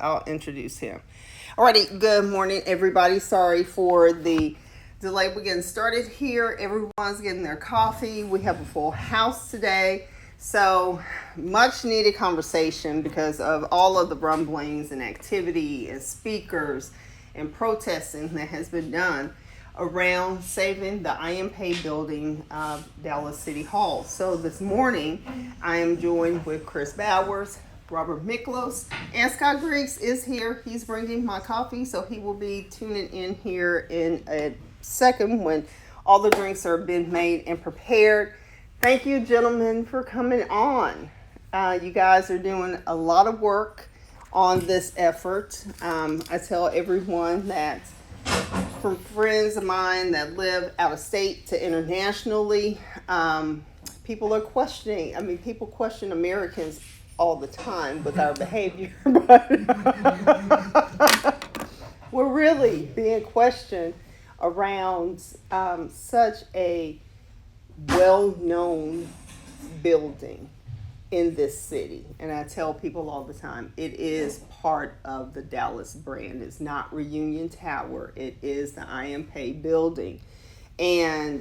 I'll introduce him. Alrighty, good morning, everybody. Sorry for the delay. We're getting started here. Everyone's getting their coffee. We have a full house today. So much needed conversation because of all of the rumblings and activity and speakers and protesting that has been done around saving the IMP building of Dallas City Hall. So this morning, I am joined with Chris Bowers, Robert Miklos, and Scott Griggs is here. He's bringing my coffee, so he will be tuning in here in a second when all the drinks are being made and prepared. Thank you, gentlemen, for coming on. You guys are doing a lot of work on this effort. I tell everyone that from friends of mine that live out of state to internationally, people are questioning. I mean, people question Americans all the time with our behavior, but we're really being questioned around such a well-known building in this city. And I tell people all the time, it is part of the Dallas brand. It's not Reunion Tower. It is the IMP building. And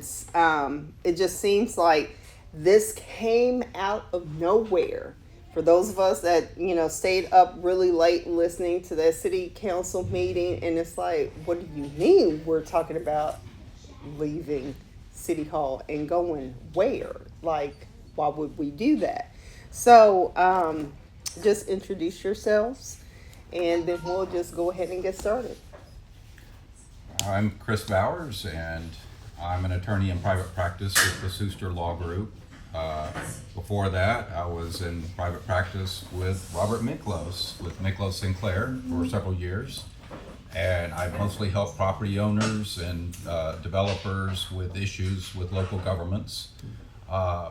it just seems like this came out of nowhere. For those of us that, stayed up really late listening to that city council meeting, and it's like, what do you mean we're talking about leaving City Hall and going where? Like, why would we do that? So just introduce yourselves, and then we'll just go ahead and get started. I'm Chris Bowers, and I'm an attorney in private practice with the Schuster Law Group. Before that, I was in private practice with Robert Miklos, with Miklos Sinclair for several years. And I mostly help property owners and developers with issues with local governments.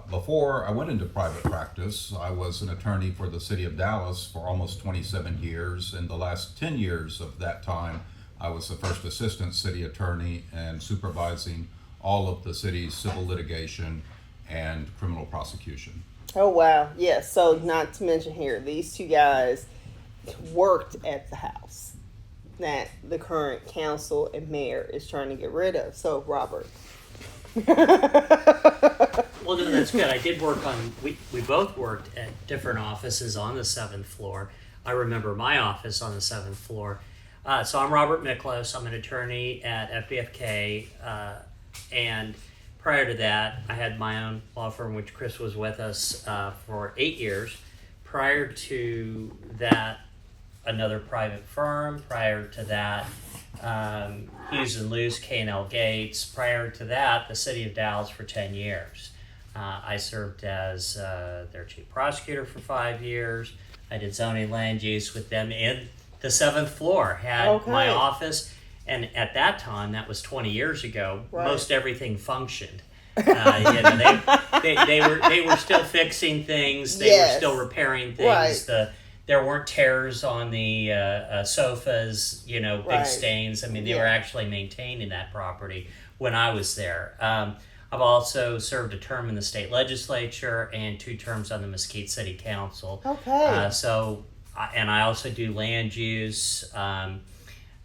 Before I went into private practice, I was an attorney for the city of Dallas for almost 27 years. In the last 10 years of that time, I was the first assistant city attorney and supervising all of the city's civil litigation and criminal prosecution. Oh, wow. Yes. So not to mention here, these two guys worked at the house that the current council and mayor is trying to get rid of. So, Robert. Well, no, that's good. I did work on, we both worked at different offices on the 7th floor. I remember my office on the 7th floor. So I'm Robert Miklos. I'm an attorney at FBFK. And prior to that, I had my own law firm, which Chris was with us for 8 years. Prior to that, another private firm. Prior to that, Hughes and Luce, K&L Gates. Prior to that, the city of Dallas for 10 years. I served as their chief prosecutor for 5 years. I did zoning land use with them in the 7th floor. Had my office, and at that time, that was 20 years ago. Right. Most everything functioned. They were still fixing things. They were still repairing things. Right. There weren't tears on the sofas, big stains. I mean, they were actually maintaining that property when I was there. I've also served a term in the state legislature and 2 terms on the Mesquite City Council. Okay. And I also do land use,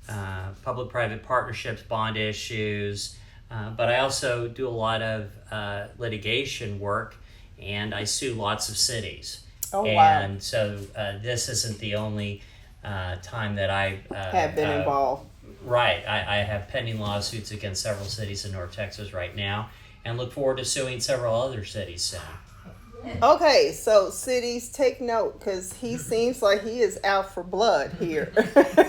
public-private partnerships, bond issues, but I also do a lot of litigation work, and I sue lots of cities. Oh, wow. And so this isn't the only time that I have been involved. Right. I have pending lawsuits against several cities in North Texas right now, and look forward to suing several other cities soon. Okay, so cities, take note, because he seems like he is out for blood here.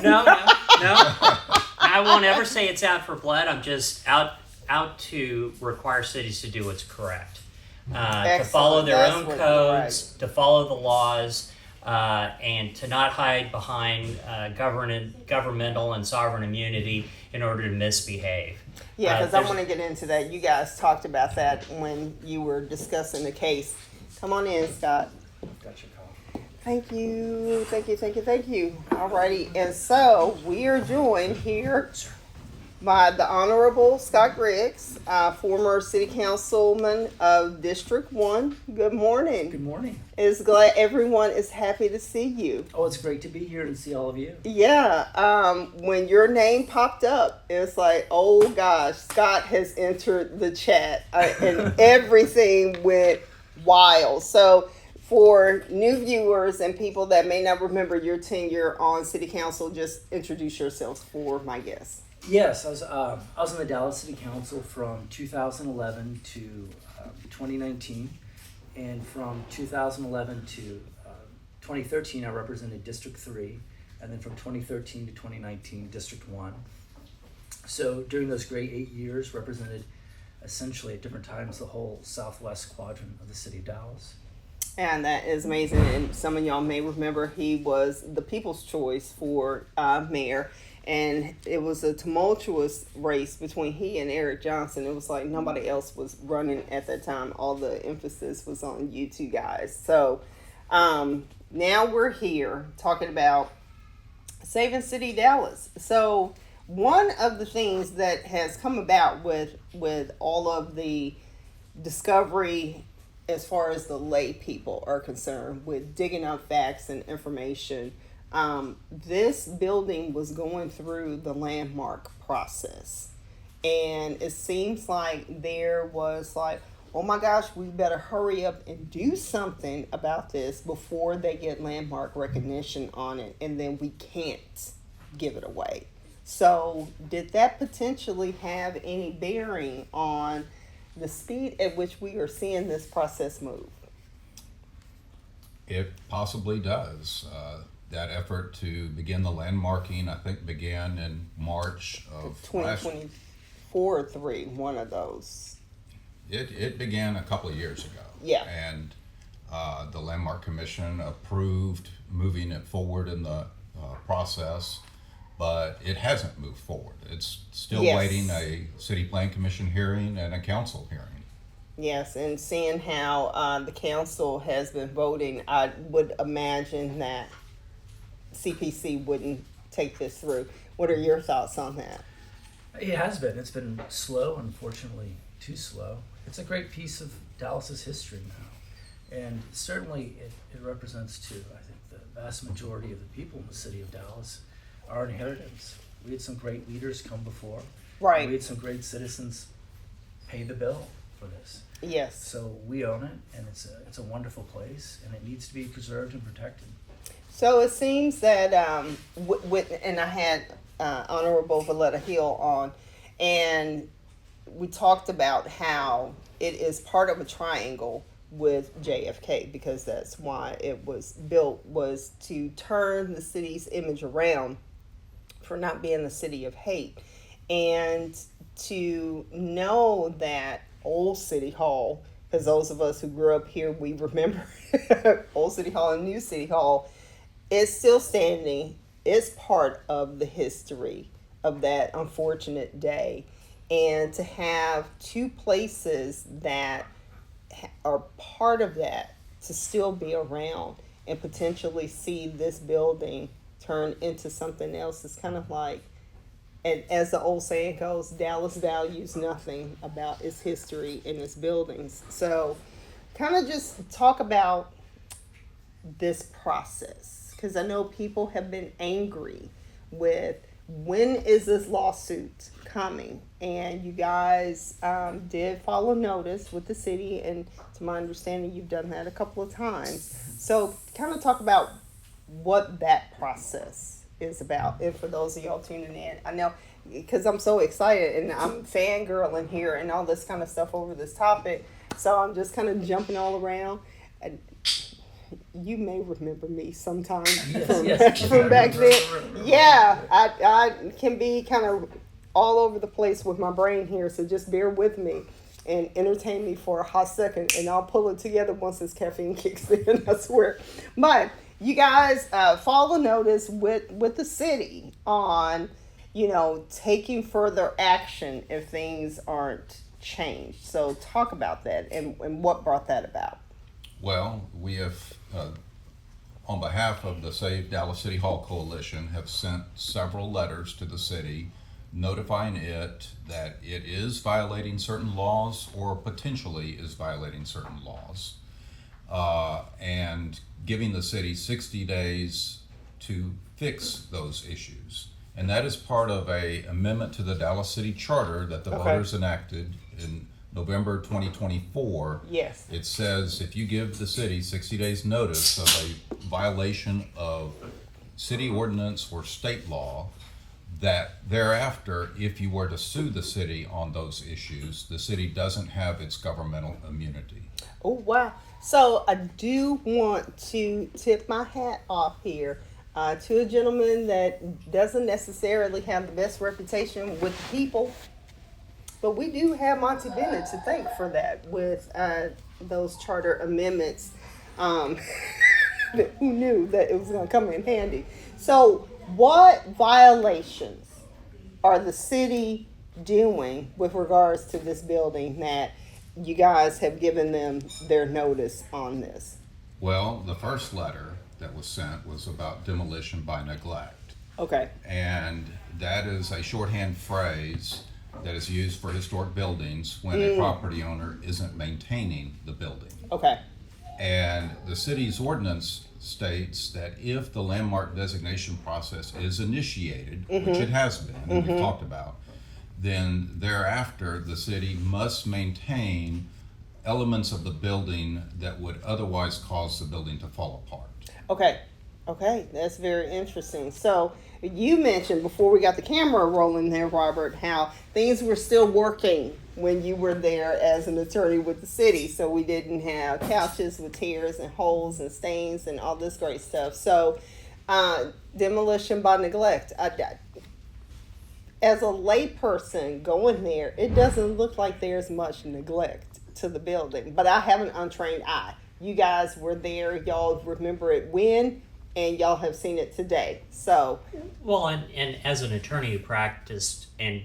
No. I won't ever say it's out for blood. I'm just out to require cities to do what's correct. To follow their own codes, to follow the laws, and to not hide behind governmental and sovereign immunity in order to misbehave. Yeah, because I want to get into that. You guys talked about that when you were discussing the case. Come on in, Scott. Got your coffee. Thank you. Alrighty, and so we are joined here by the Honorable Scott Griggs, former City Councilman of District 1. Good morning. Good morning. It's glad everyone is happy to see you. Oh, it's great to be here and see all of you. Yeah, when your name popped up, it's like, oh gosh, Scott has entered the chat, and everything went wild. So, for new viewers and people that may not remember your tenure on City Council, just introduce yourselves for my guests. Yes, I was in the Dallas City Council from 2011 to 2019, and from 2011 to 2013 I represented District 3, and then from 2013 to 2019 District 1. So during those great 8 years, represented essentially at different times the whole southwest quadrant of the city of Dallas. And that is amazing. And some of y'all may remember he was the people's choice for mayor. And it was a tumultuous race between he and Eric Johnson. It was like nobody else was running at that time. All the emphasis was on you two guys. So now we're here talking about saving City Dallas. So one of the things that has come about with all of the discovery as far as the lay people are concerned, with digging up facts and information, this building was going through the landmark process. And it seems like there was like, oh my gosh, we better hurry up and do something about this before they get landmark recognition on it, and then we can't give it away. So did that potentially have any bearing on the speed at which we are seeing this process move? It possibly does. That effort to begin the landmarking, I think, began in March of 2024 or 3, one of those. It began a couple of years ago. Yeah. And the Landmark Commission approved moving it forward in the process, but it hasn't moved forward. It's still waiting a City Plan Commission hearing and a council hearing. Yes, and seeing how the council has been voting, I would imagine that CPC wouldn't take this through. What are your thoughts on that? It has been. It's been slow, unfortunately, too slow. It's a great piece of Dallas's history now. And certainly it represents, too, I think, the vast majority of the people in the city of Dallas, our inheritance. We had some great leaders come before. Right. We had some great citizens pay the bill for this. Yes. So we own it, and it's a wonderful place, and it needs to be preserved and protected. So it seems that and I had Honorable Valletta Hill on, and we talked about how it is part of a triangle with JFK, because that's why it was built, was to turn the city's image around for not being the city of hate, and to know that old City Hall, because those of us who grew up here, we remember old City Hall and new City Hall, is still standing. It's part of the history of that unfortunate day. And to have two places that are part of that to still be around and potentially see this building turn into something else is kind of like, and as the old saying goes, Dallas values nothing about its history and its buildings. So kind of just talk about this process, because I know people have been angry with, when is this lawsuit coming? And you guys did follow notice with the city, and to my understanding, you've done that a couple of times. So kind of talk about what that process is about. And for those of y'all tuning in, I know, because I'm so excited and I'm fangirling here and all this kind of stuff over this topic, so I'm just kind of jumping all around. And you may remember me sometime from back then. Yeah, I can be kind of all over the place with my brain here, so just bear with me and entertain me for a hot second, and I'll pull it together once this caffeine kicks in, I swear. But you guys follow notice with the city on, taking further action if things aren't changed. So talk about that and what brought that about. Well, we have, on behalf of the Save Dallas City Hall Coalition, have sent several letters to the city notifying it that it is violating certain laws or potentially is violating certain laws, and giving the city 60 days to fix those issues. And that is part of a amendment to the Dallas City Charter that the voters enacted in November 2024. Yes. It says if you give the city 60 days notice of a violation of city ordinance or state law, that thereafter, if you were to sue the city on those issues, the city doesn't have its governmental immunity. Oh, wow. So I do want to tip my hat off here to a gentleman that doesn't necessarily have the best reputation with the people, but we do have Monty Bennett to thank for that with those charter amendments. Who knew that it was going to come in handy? So what violations are the city doing with regards to this building that you guys have given them their notice on this? Well, the first letter that was sent was about demolition by neglect. Okay. And that is a shorthand phrase that is used for historic buildings when a property owner isn't maintaining the building. Okay. And the city's ordinance states that if the landmark designation process is initiated, which it has been, and we've talked about, then thereafter the city must maintain elements of the building that would otherwise cause the building to fall apart. Okay. Okay. That's very interesting. So you mentioned before we got the camera rolling there, Robert, how things were still working when you were there as an attorney with the city. So we didn't have couches with tears and holes and stains and all this great stuff. So demolition by neglect. As a layperson going there, it doesn't look like there's much neglect to the building, but I have an untrained eye. You guys were there, y'all remember it when, and y'all have seen it today. So, Well, and as an attorney who practiced, and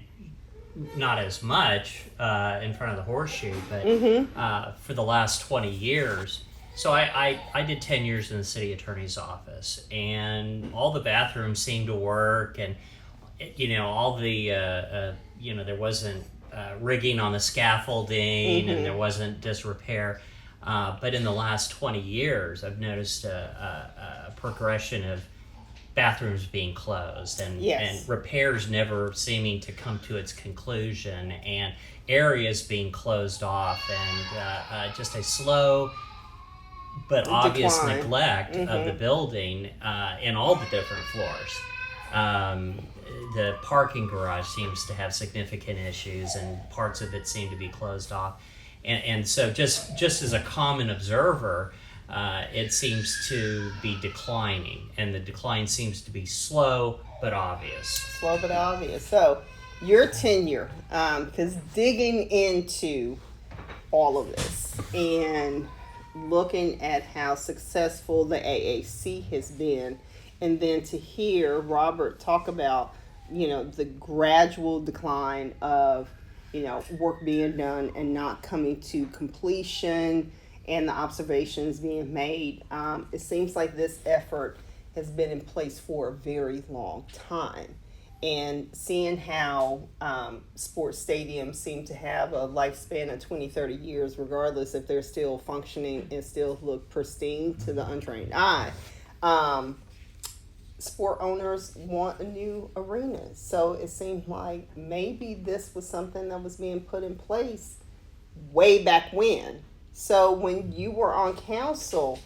not as much in front of the horseshoe, but for the last 20 years. So I did 10 years in the city attorney's office, and all the bathrooms seemed to work, and all the there wasn't rigging on the scaffolding, and there wasn't disrepair. But in the last 20 years, I've noticed a progression of bathrooms being closed and repairs never seeming to come to its conclusion, and areas being closed off, and just a slow but obvious decline. Neglect of the building in all the different floors. The parking garage seems to have significant issues, and parts of it seem to be closed off. And so just as a common observer, it seems to be declining, and the decline seems to be slow but obvious. slow but obvious. So, your tenure, because digging into all of this and looking at how successful the AAC has been, and then to hear Robert talk about, the gradual decline of, work being done and not coming to completion, and the observations being made, it seems like this effort has been in place for a very long time. And seeing how sports stadiums seem to have a lifespan of 20, 30 years, regardless if they're still functioning and still look pristine to the untrained eye, sport owners want a new arena. So it seemed like maybe this was something that was being put in place way back when. So when you were on council,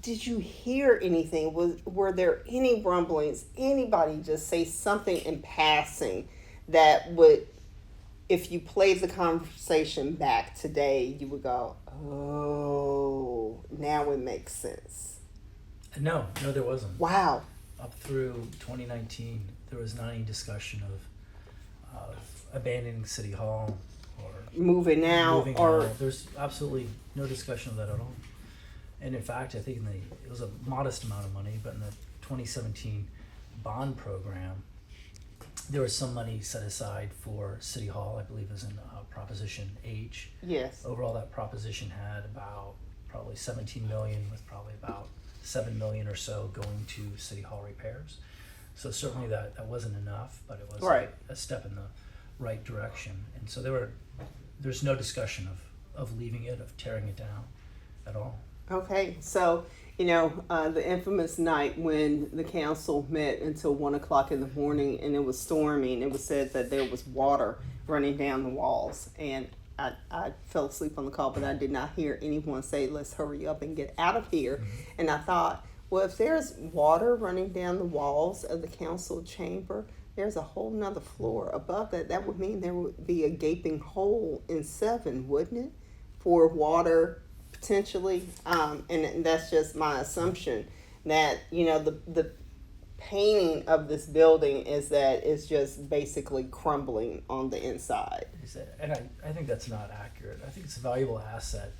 did you hear anything? Were there any rumblings? Anybody just say something in passing that would, if you played the conversation back today, you would go, oh, now it makes sense? No, there wasn't. Wow. Up through 2019, there was not any discussion of abandoning City Hall or Moving out moving or out. There's absolutely no discussion of that at all. And in fact, I think it was a modest amount of money, but in the 2017 bond program, there was some money set aside for City Hall. I believe it was in Proposition H. yes. Overall, that proposition had about probably 17 million, with probably about 7 million or so going to City Hall repairs. So certainly that wasn't enough, but it was Right. a step in the right direction. And so there's no discussion of leaving it, of tearing it down at all. Okay, so the infamous night when the council met until 1 o'clock in the morning and it was storming, it was said that there was water running down the walls, and I fell asleep on the call, but I did not hear anyone say, "Let's hurry up and get out of here." Mm-hmm. And I thought, well, if there's water running down the walls of the council chamber, there's a whole nother floor above that. That would mean there would be a gaping hole in 7, wouldn't it, for water potentially? And that's just my assumption that the painting of this building is that it's just basically crumbling on the inside. And I think that's not accurate. I think it's a valuable asset.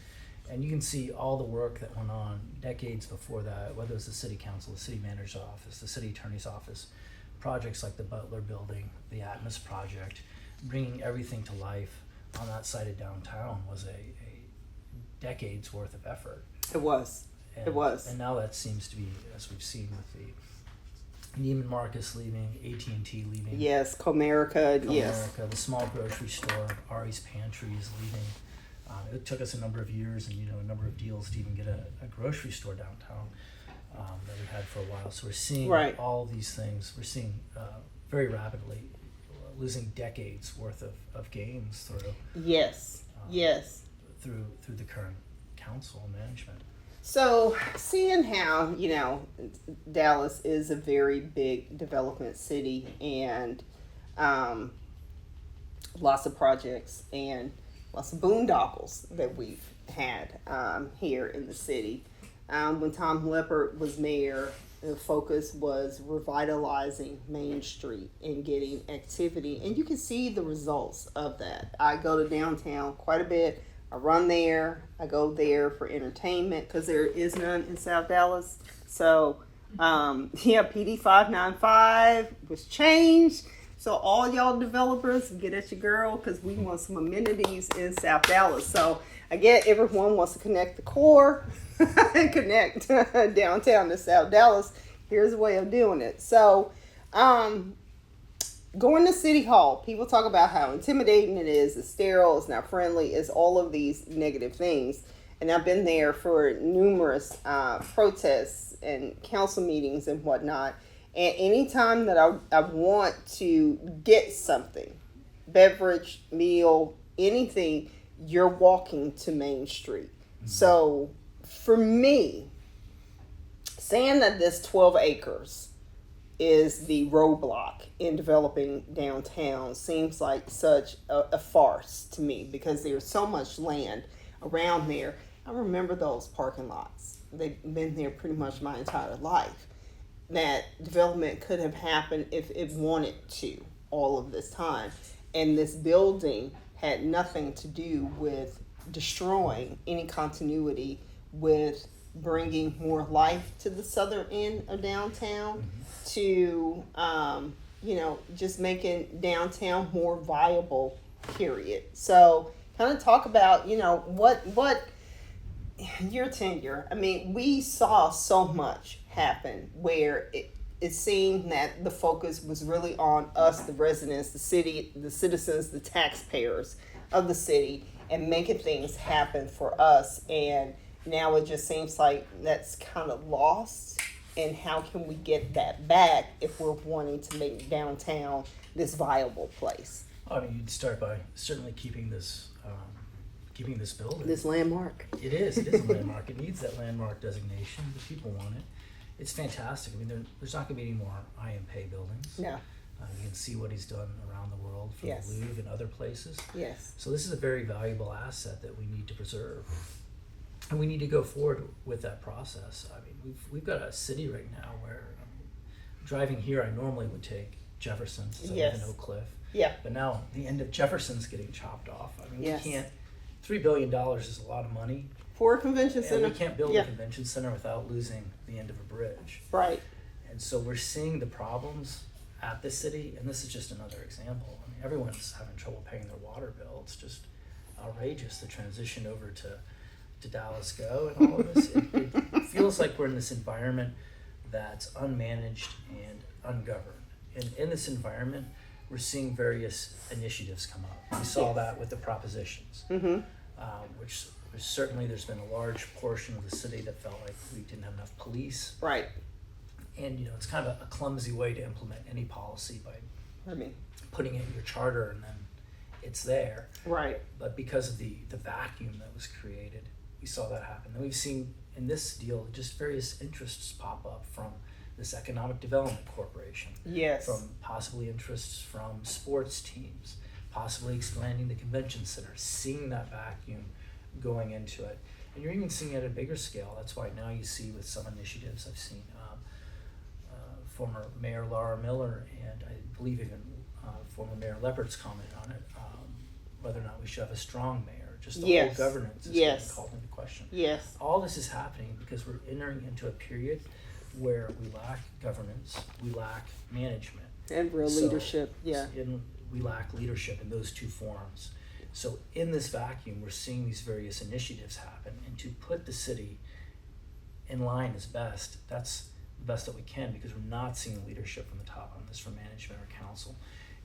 And you can see all the work that went on decades before that, whether it's the city council, the city manager's office, the city attorney's office, projects like the Butler building, the Atmos project, bringing everything to life on that side of downtown was a decade's worth of effort. It was. It was. And now that seems to be, as we've seen with the Neiman Marcus leaving, AT&T leaving. Yes, Comerica, yes. The small grocery store, Ari's Pantry is leaving. It took us a number of years and a number of deals to even get a grocery store downtown that we had for a while. So we're seeing all these things. We're seeing very rapidly losing decades worth of gains through. Yes. Yes. Through the current council and management. So, seeing how, Dallas is a very big development city and lots of projects and lots of boondoggles that we've had here in the city. When Tom Leppert was mayor, the focus was revitalizing Main Street and getting activity. And you can see the results of that. I go to downtown quite a bit. I run there. I go there for entertainment because there is none in South Dallas. So, PD 595 was changed. So all y'all developers, get at your girl because we want some amenities in South Dallas. So I get everyone wants to connect the core and connect downtown to South Dallas. Here's a way of doing it. So, going to City Hall, people talk about how intimidating it is, it's sterile, it's not friendly, it's all of these negative things. And I've been there for numerous protests and council meetings and whatnot. And anytime that I want to get something, beverage, meal, anything, you're walking to Main Street. Mm-hmm. So for me, saying that this 12 acres is the roadblock in developing downtown seems like such a farce to me because there's so much land around there. I remember those parking lots. They've been there pretty much my entire life. That development could have happened if it wanted to all of this time. And this building had nothing to do with destroying any continuity with bringing more life to the southern end of downtown, to just making downtown more viable, period. So kind of talk about what your tenure. I mean, we saw so much happen where it seemed that the focus was really on us, the residents, the city, the citizens, the taxpayers of the city, and making things happen for us. And now it just seems like that's kind of lost. And how can we get that back if we're wanting to make downtown this viable place? I mean, you'd start by certainly keeping this building. This landmark. It is a landmark. It needs that landmark designation. The people want it. It's fantastic. I mean, there's not going to be any more I.M. buildings. No. You can see what he's done around the world for Yes. the Louvre and other places. Yes. So this is a very valuable asset that we need to preserve. And we need to go forward with that process. I mean, we've got a city right now where driving here, I normally would take Jefferson to Yes. live in Oak Cliff. Yeah. But now the end of Jefferson's getting chopped off. I mean, Yes. we can't. $3 billion is a lot of money. For a convention center. And we can't build Yeah. a convention center without losing the end of a bridge. Right. And so we're seeing the problems at the city, and this is just another example. I mean, everyone's having trouble paying their water bill. It's just outrageous, the transition over to Dallas Go and all of this. It feels like we're in this environment that's unmanaged and ungoverned. And in this environment, we're seeing various initiatives come up. We saw that with the propositions, which certainly there's been a large portion of the city that felt like we didn't have enough police. Right. And it's kind of a clumsy way to implement any policy by putting it in your charter and then it's there. Right. But because of the vacuum that was created, we saw that happen. And we've seen in this deal just various interests pop up from this Economic Development Corporation. Yes. From possibly interests from sports teams, possibly expanding the convention center, seeing that vacuum going into it. And you're even seeing it at a bigger scale. That's why now you see with some initiatives I've seen former Mayor Laura Miller and I believe even former Mayor Leppert's comment on it, whether or not we should have a strong mayor, just the whole governance is getting called into question. Yes. All this is happening because we're entering into a period where we lack governance, we lack management. And real leadership, We lack leadership in those two forms. So in this vacuum, we're seeing these various initiatives happen, and to put the city in line is best. That's the best that we can because we're not seeing leadership from the top on this from management or council,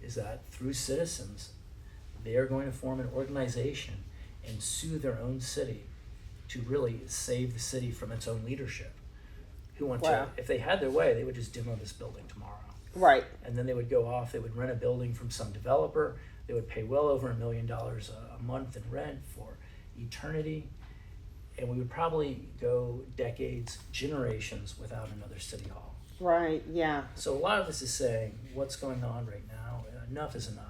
is that through citizens, they are going to form an organization and sue their own city to really save the city from its own leadership. Who want to, if they had their way, they would just demo this building tomorrow. Right. And then they would go off, they would rent a building from some developer, they would pay well over $1 million a month in rent for eternity, and we would probably go decades, generations without another city hall. Right, yeah. So a lot of this is saying, what's going on right now, enough is enough.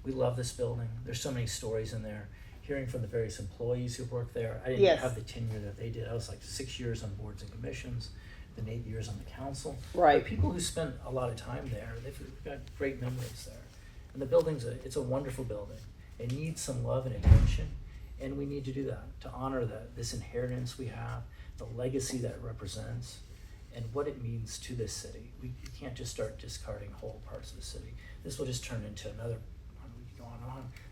We love this building. There's so many stories in there. Hearing from the various employees who work there. I didn't have the tenure that they did. I was like 6 years on boards and commissions, then 8 years on the council. Right. But people who spent a lot of time there, they've got great memories there. And the building's it's a wonderful building. It needs some love and attention, and we need to do that to honor this inheritance we have, the legacy that it represents, and what it means to this city. We can't just start discarding whole parts of the city. This will just turn into another.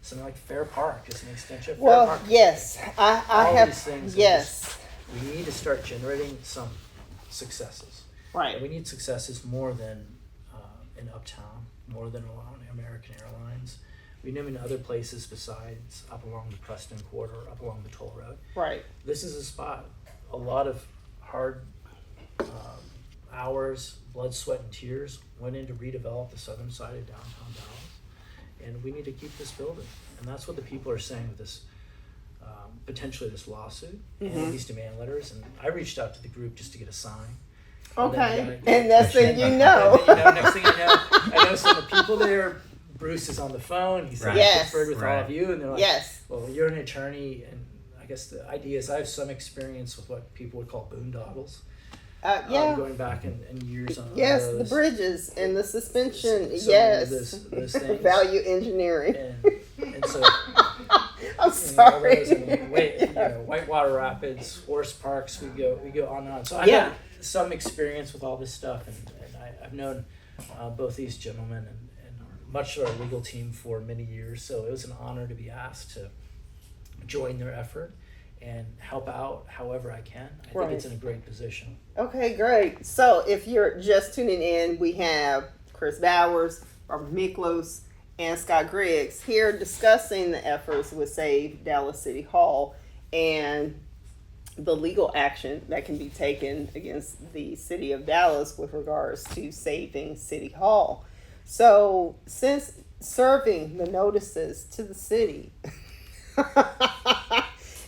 Something like Fair Park, just an extension of Fair Park. Yes, I have. These things we need to start generating some successes. Right. And we need successes more than in Uptown, more than along American Airlines. We need them in other places besides up along the Preston Quarter, up along the toll road. Right. This is a spot. A lot of hard hours, blood, sweat, and tears went in to redevelop the southern side of downtown Dallas. And we need to keep this building. And that's what the people are saying with this, potentially this lawsuut and these demand letters. And I reached out to the group just to get a sign. Okay. And next thing you know. Next thing you know, I know some of the people there, Bruce is on the phone. He's like, I conferred with all of you. And they're like, well, you're an attorney. And I guess the idea is I have some experience with what people would call boondoggles. Going back in years on those. The bridges and the suspension. Those things. Value engineering. And so, I'm sorry. Whitewater Rapids, Horse Parks. We go on and on. So I have some experience with all this stuff, and I've known both these gentlemen and much of our legal team for many years. So it was an honor to be asked to join their effort and help out however I can. I think it's in a great position. Okay, great. So if you're just tuning in, we have Chris Bowers, Robert Miklos, and Scott Griggs here discussing the efforts with Save Dallas City Hall and the legal action that can be taken against the city of Dallas with regards to saving City Hall. So since serving the notices to the city,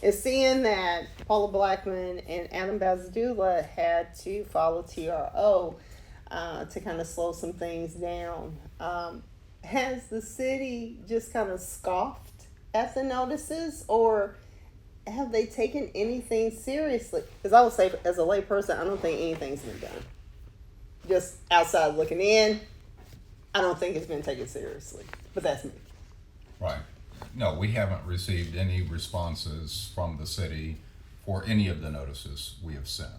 and seeing that Paula Blackman and Adam Bazadula had to follow TRO to kind of slow some things down, has the city just kind of scoffed at the notices, or have they taken anything seriously? Because I would say, as a layperson, I don't think anything's been done. Just outside looking in, I don't think it's been taken seriously. But that's me. Right. No, we haven't received any responses from the city for any of the notices we have sent.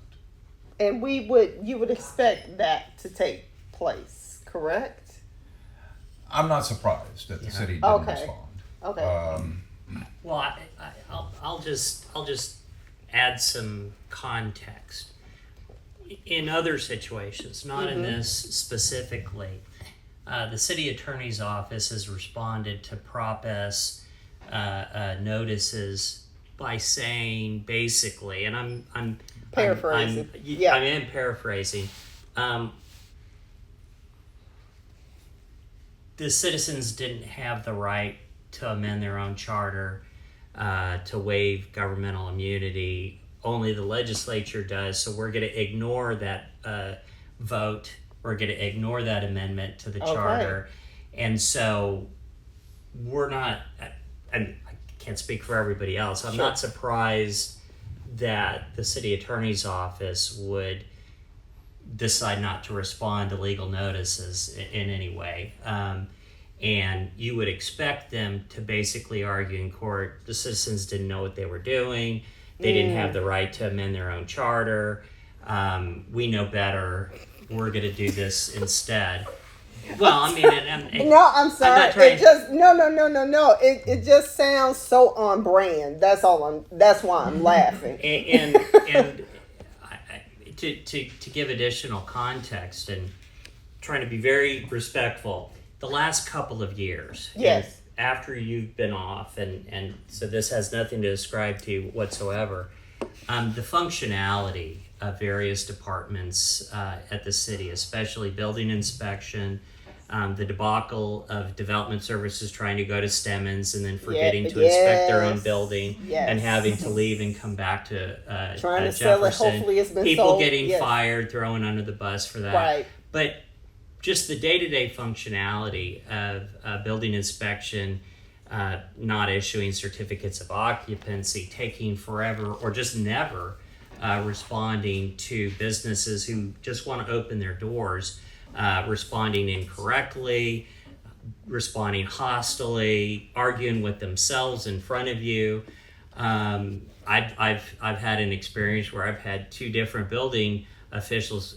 And you would expect that to take place, correct? I'm not surprised that the city didn't respond. Okay. Well, I'll just add some context. in other situations, not in this specifically, the city attorney's office has responded to Prop S notices by saying basically, and I'm Paraphrasing. I am paraphrasing. The citizens didn't have the right to amend their own charter, to waive governmental immunity. Only the legislature does. So we're going to ignore that vote. We're going to ignore that amendment to the charter. And so we're not, I can't speak for everybody else. I'm not surprised that the city attorney's office would decide not to respond to legal notices in any way. And you would expect them to basically argue in court, the citizens didn't know what they were doing. They didn't have the right to amend their own charter. We know better. We're going to do this instead. Well, I mean, no, I'm sorry. It just no. It just sounds so on brand. That's why I'm laughing. And to give additional context and trying to be very respectful, the last couple of years, yes, after you've been off, and so this has nothing to ascribe to whatsoever, the functionality of various departments at the city, especially building inspection, the debacle of development services trying to go to Stemmons and then forgetting to inspect their own building and having to leave and come back to trying to Jefferson. sell it. Hopefully it's been people sold. Getting fired, thrown under the bus for that. Right. But just the day-to-day functionality of building inspection, not issuing certificates of occupancy, taking forever or just never responding to businesses who just want to open their doors, responding incorrectly, responding hostily, arguing with themselves in front of you. I've had an experience where I've had two different building officials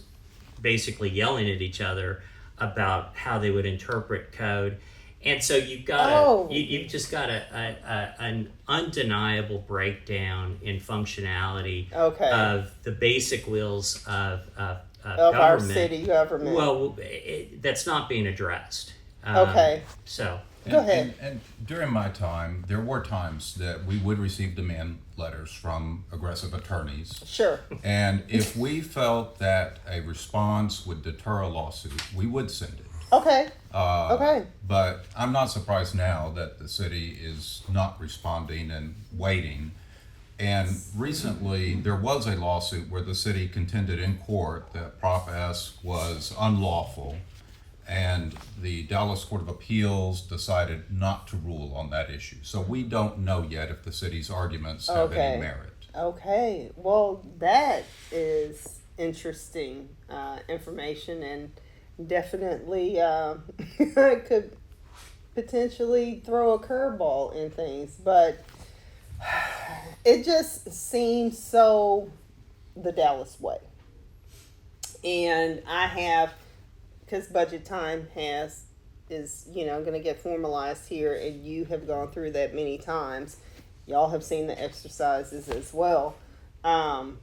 basically yelling at each other about how they would interpret code. And so you've just got an undeniable breakdown in functionality of the basic wheels of government. Our city government. Well, that's not being addressed. So go ahead. And during my time, there were times that we would receive demand letters from aggressive attorneys. Sure. And if we felt that a response would deter a lawsuit, we would send it. Okay. But I'm not surprised now that the city is not responding and waiting. And recently, there was a lawsuit where the city contended in court that Prop S was unlawful, and the Dallas Court of Appeals decided not to rule on that issue. So we don't know yet if the city's arguments have any merit. Okay. Well, that is interesting information, and definitely could potentially throw a curveball in things, but it just seems so the Dallas way. And I have, because budget time is going to get formalized here, and you have gone through that many times. Y'all have seen the exercises as well. And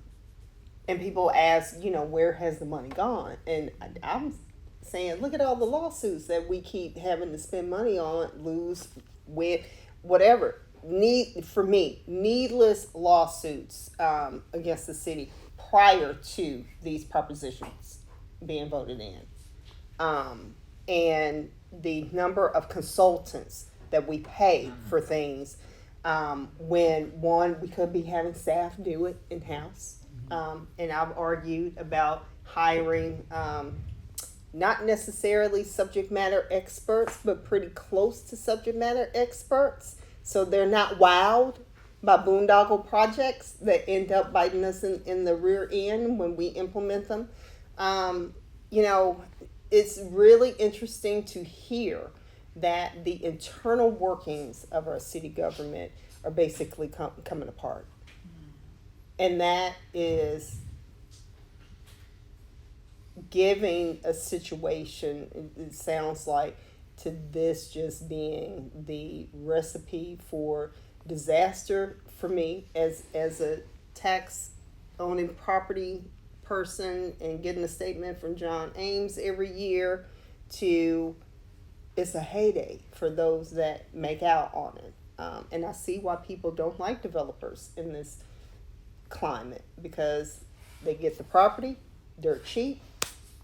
people ask, where has the money gone? And I'm saying, look at all the lawsuits that we keep having to spend money on, lose, win, whatever. Needless lawsuits against the city prior to these propositions being voted in. And the number of consultants that we pay for things, when we could be having staff do it in-house. And I've argued about hiring not necessarily subject matter experts, but pretty close to subject matter experts. So they're not wowed by boondoggle projects that end up biting us in the rear end when we implement them. It's really interesting to hear that the internal workings of our city government are basically coming apart. And that is giving a situation, it sounds like, to this just being the recipe for disaster for me as a tax owning property person and getting a statement from John Ames every year to it's a heyday for those that make out on it. And I see why people don't like developers in this climate, because they get the property dirt cheap,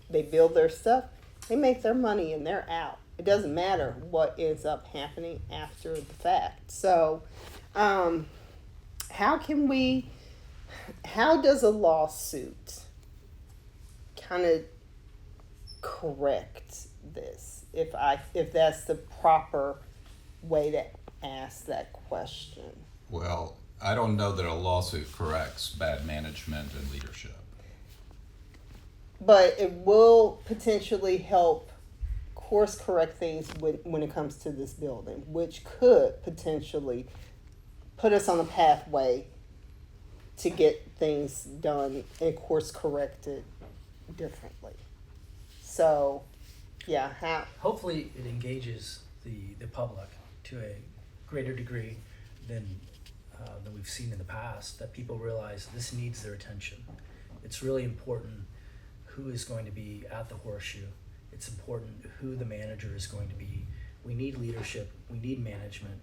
they build their stuff, they make their money, and they're out. It doesn't matter what ends up happening after the fact. So how does a lawsuit kind of correct this, if that's the proper way to ask that question? Well, I don't know that a lawsuit corrects bad management and leadership. But it will potentially help course correct things when it comes to this building, which could potentially put us on a pathway to get things done and course corrected differently. So, yeah, Hopefully it engages the public to a greater degree than we've seen in the past, that people realize this needs their attention. It's really important who is going to be at the horseshoe. It's important who the manager is going to be. We need leadership. We need management.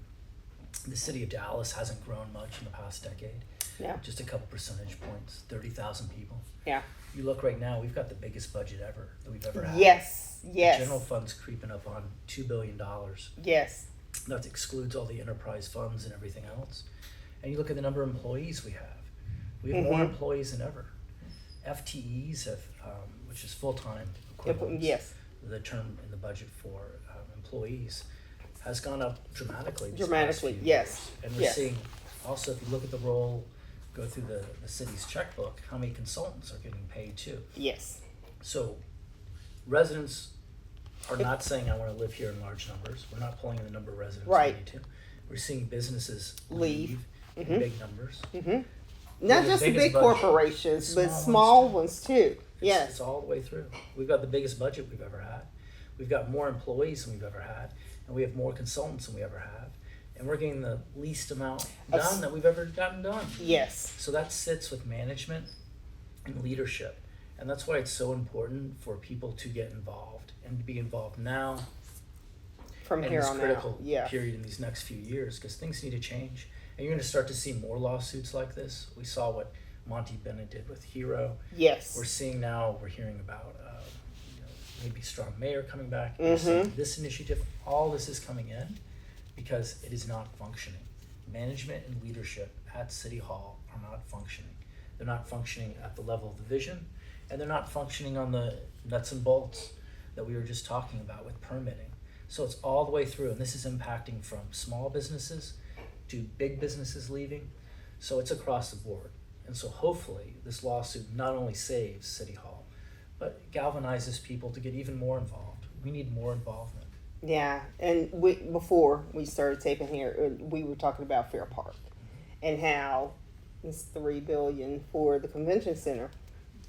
The city of Dallas hasn't grown much in the past decade. Yeah. Just a couple percentage points, 30,000 people. Yeah. You look right now, we've got the biggest budget ever that we've ever had. Yes. The Yes. general fund's creeping up on $2 billion. Yes. That excludes all the enterprise funds and everything else. And you look at the number of employees we have. We have more employees than ever. FTEs have, which is full-time equivalents. Yes. The term in the budget for employees has gone up dramatically. Dramatically, yes. And we're Yes. seeing also, if you look at the roll, go through the city's checkbook, how many consultants are getting paid too. Yes. So residents are not saying, I want to live here in large numbers. We're not pulling in the number of residents Right. we need to. We're seeing businesses Leave. in big numbers. Not the just the biggest big budget. corporations, but Small small ones too. Yes. It's all the way through. We've got the biggest budget we've ever had. We've got more employees than we've ever had. And we have more consultants than we ever have. And we're getting the least amount done that we've ever gotten done. Yes. So that sits with management and leadership. And that's why it's so important for people to get involved and to be involved now From in here this on critical out. Yeah. period in these next few years, because things need to change. And you're going to start to see more lawsuits like this. We saw what Monty Bennett did with Hero. Yes. We're seeing now, we're hearing about maybe Strong Mayor coming back. We're seeing this initiative, all this is coming in because it is not functioning. Management and leadership at City Hall are not functioning. They're not functioning at the level of the vision, and they're not functioning on the nuts and bolts that we were just talking about with permitting. So it's all the way through, and this is impacting from small businesses to big businesses leaving. So it's across the board. And so hopefully this lawsuit not only saves City Hall, but galvanizes people to get even more involved. We need more involvement. Yeah, and before we started taping here, we were talking about Fair Park and how it's $3 billion for the convention center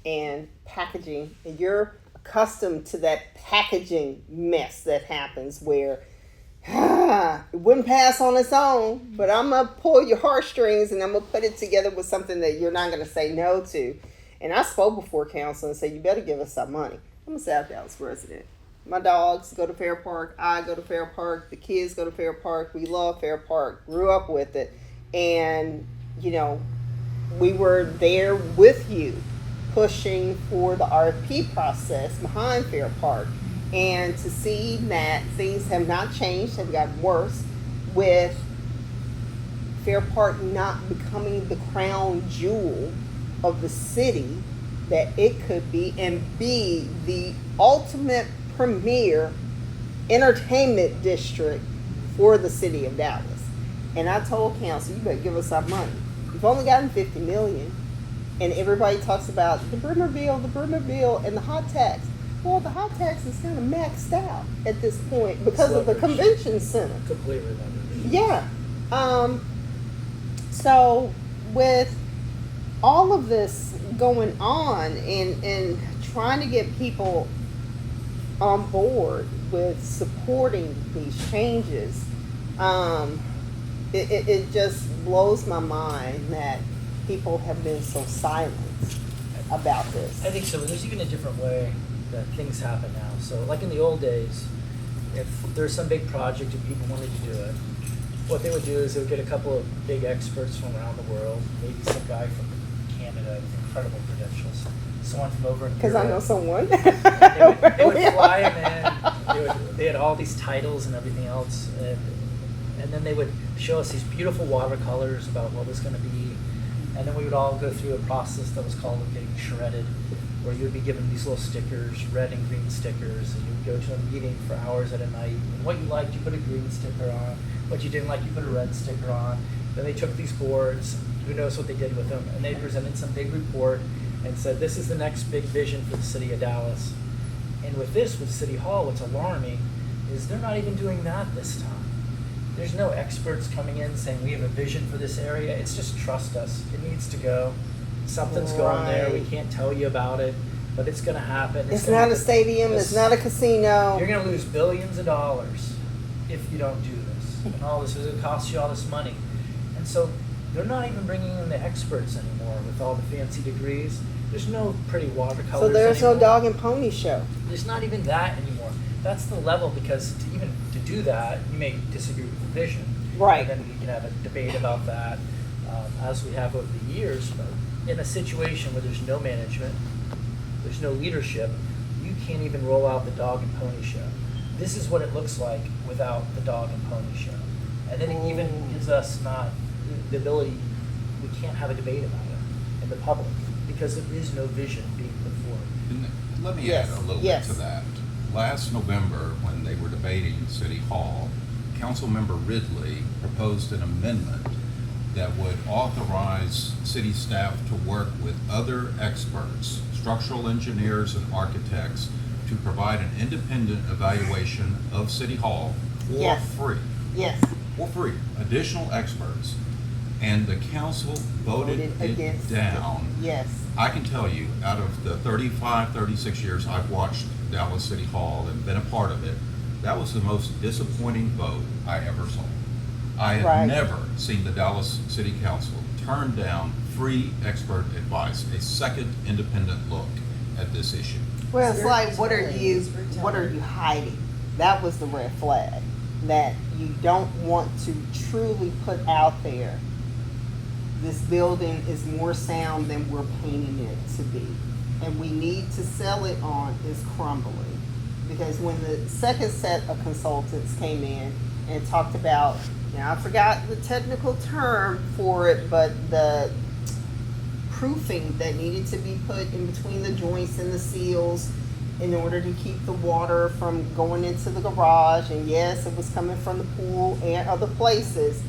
and packaging. And you're accustomed to that packaging mess that happens where it wouldn't pass on its own, but I'm gonna pull your heartstrings and I'm gonna put it together with something that you're not gonna say no to. And I spoke before council and said, you better give us some money. I'm a South Dallas resident. My dogs go to Fair Park. I go to Fair Park. The kids go to Fair Park. We love Fair Park. Grew up with it. And, you know, we were there with you pushing for the RFP process behind Fair Park. And to see that things have not changed, have gotten worse, with Fair Park not becoming the crown jewel of the city that it could be, and be the ultimate premier entertainment district for the city of Dallas. And I told council, you better give us our money. We've only gotten $50 million, and everybody talks about the Bremer bill, and the hot tax. Well, the hot tax is kind of maxed out at this point because of the convention center. Completely leveraged. Yeah. So with all of this going on and trying to get people on board with supporting these changes, it just blows my mind that people have been so silent. about this? I think so. There's even a different way that things happen now. So, like in the old days, if there's some big project and people wanted to do it, what they would do is they would get a couple of big experts from around the world, maybe some guy from Canada with incredible credentials, someone from over in Because I know Europe. someone. They would fly them in. They had all these titles and everything else, and then they would show us these beautiful watercolors about what was going to be, and then we would all go through a process that was called getting shredded, where you would be given these little stickers, red and green stickers, and you would go to a meeting for hours at a night. And what you liked, you put a green sticker on. What you didn't like, you put a red sticker on. Then they took these boards, who knows what they did with them, and they presented some big report and said, this is the next big vision for the city of Dallas. And with City Hall, what's alarming is they're not even doing that this time. There's no experts coming in saying we have a vision for this area. It's just trust us. It needs to go. Something's going there. We Right. can't tell you about it, but it's going to happen. It's gonna not a happen. stadium. This- It's not a casino. You're going to lose billions of dollars if you don't do this. And all this is going to cost you all this money. And so they're not even bringing in the experts anymore with all the fancy degrees. There's no pretty watercolors So there's no anymore. dog and pony show. There's not even that anymore. That's the level, because to do that, you may disagree with the vision. Right. And then we can have a debate about that, as we have over the years. But in a situation where there's no management, there's no leadership, you can't even roll out the dog and pony show. This is what it looks like without the dog and pony show. And then it even gives us not the ability, we can't have a debate about it in the public because there is no vision being put forward. And let me Yes, add a little yes. bit to that. Last November, when they were debating City Hall, Councilmember Ridley proposed an amendment that would authorize city staff to work with other experts, structural engineers and architects, to provide an independent evaluation of City Hall for Yes. free. Yes. For free, additional experts. And the council voted it against down. Yes. I can tell you, out of the 35, 36 years I've watched Dallas City Hall and been a part of it, that was the most disappointing vote I ever saw. I had Right. never seen the Dallas City Council turn down free expert advice, a second independent look at this issue. Well, it's like, what are you hiding? That was the red flag. That you don't want to truly put out there. This building is more sound than we're painting it to be. And we need to sell it on is crumbling. Because when the second set of consultants came in and talked about, now I forgot the technical term for it, but the proofing that needed to be put in between the joints and the seals in order to keep the water from going into the garage, and yes, it was coming from the pool and other places,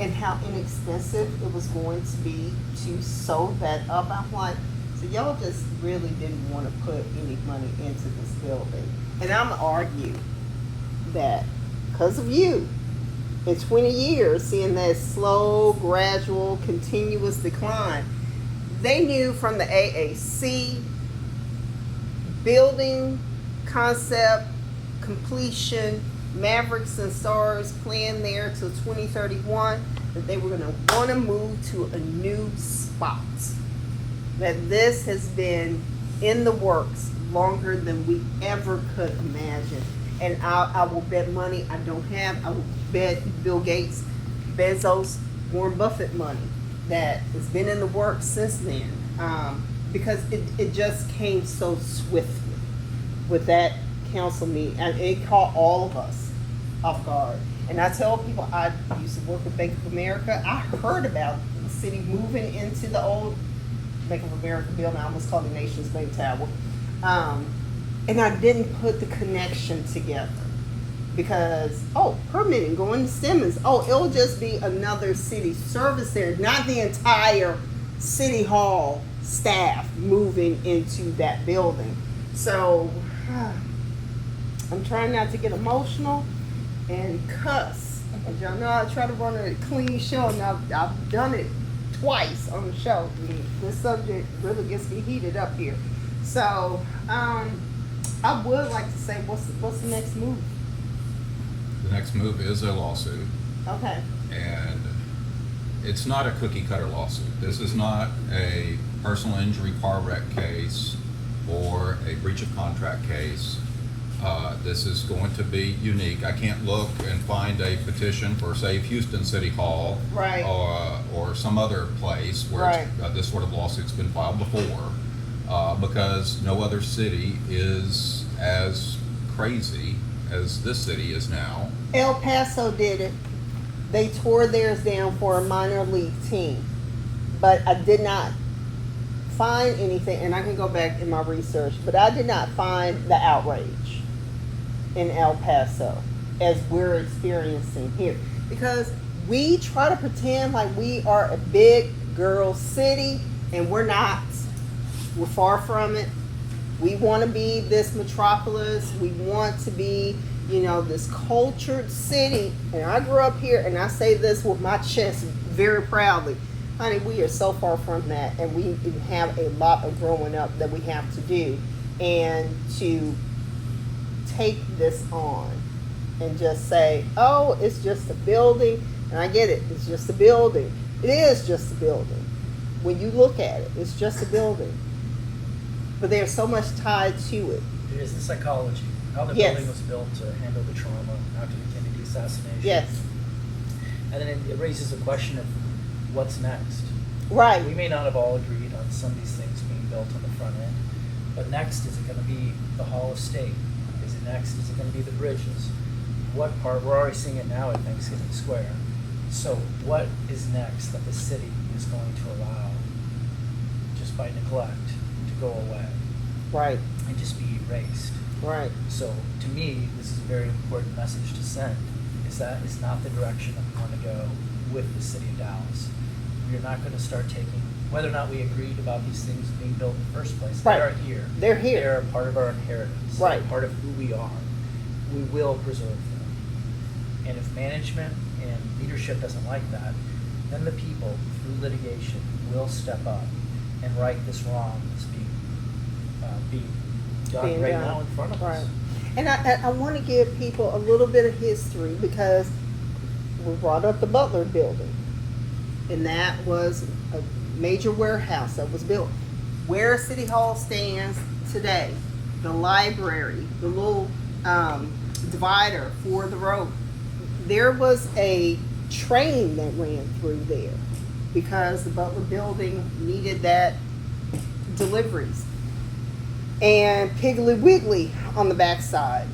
and how inexpensive it was going to be to sew that up. I'm like, so y'all just really didn't want to put any money into this building. And I'm gonna argue that because of you, in 20 years, seeing that slow, gradual, continuous decline, they knew from the AAC building concept completion, Mavericks and Stars plan there till 2031, that they were going to want to move to a new spot. That this has been in the works longer than we ever could imagine. And I will bet money I will bet Bill Gates, Bezos, Warren Buffett money that has been in the works since then. Because it just came so swiftly with that council meeting. And it caught all of us off guard. And I tell people, I used to work with Bank of America. I heard about the city moving into the old Bank of America building. I almost called it Nations Bank Tower. And I didn't put the connection together. Because, permitting, going to Simmons. It'll just be another city service center, not the entire City Hall staff moving into that building. So, I'm trying not to get emotional and cuss. As y'all know, I try to run a clean show, and I've done it twice on the show. And this subject really gets me heated up here. So, I would like to say, what's the next move? The next move is a lawsuit, Okay. and it's not a cookie cutter lawsuit. This is not a personal injury car wreck case or a breach of contract case. This is going to be unique. I can't look and find a petition for, say, Houston City Hall, Right. or some other place where Right. this sort of lawsuit's been filed before, because no other city is as crazy as this city is now. El Paso did it. They tore theirs down for a minor league team, but I did not find anything, and I can go back in my research, but I did not find the outrage in El Paso as we're experiencing here, because we try to pretend like we are a big girl city, and we're not. We're far from it. We want to be this metropolis. We want to be, this cultured city. And I grew up here, and I say this with my chest very proudly. Honey, we are so far from that, and we have a lot of growing up that we have to do. And to take this on and just say, oh, it's just a building, and I get it, it's just a building. It is just a building. When you look at it, it's just a building. But there's so much tied to it. It is the psychology, how the Yes. building was built to handle the trauma after the Kennedy assassination. Yes, And then it raises the question of what's next. right. We may not have all agreed on some of these things being built on the front end, but next, is it going to be the Hall of State? Is it going to be the bridges? What part, we're already seeing it now at Thanksgiving Square. So what is next that the city is going to allow, just by neglect, to go away Right, and just be erased? right. So to me, this is a very important message to send, is that is not the direction that we want to go with the city of Dallas. We're not going to start taking, whether or not we agreed about these things being built in the first place, Right. they are here. They're here. They're a part of our inheritance. Right. They're part of who we are. We will preserve them. And if management and leadership doesn't like that, then the people, through litigation, will step up and right this wrong that's being done Being right done. now in front of us. Right. And I want to give people a little bit of history, because we brought up the Butler building, and that was a major warehouse that was built. Where City Hall stands today, the library, the little divider for the road, there was a train that ran through there because the Butler building needed that deliveries. And Piggly Wiggly on the backside.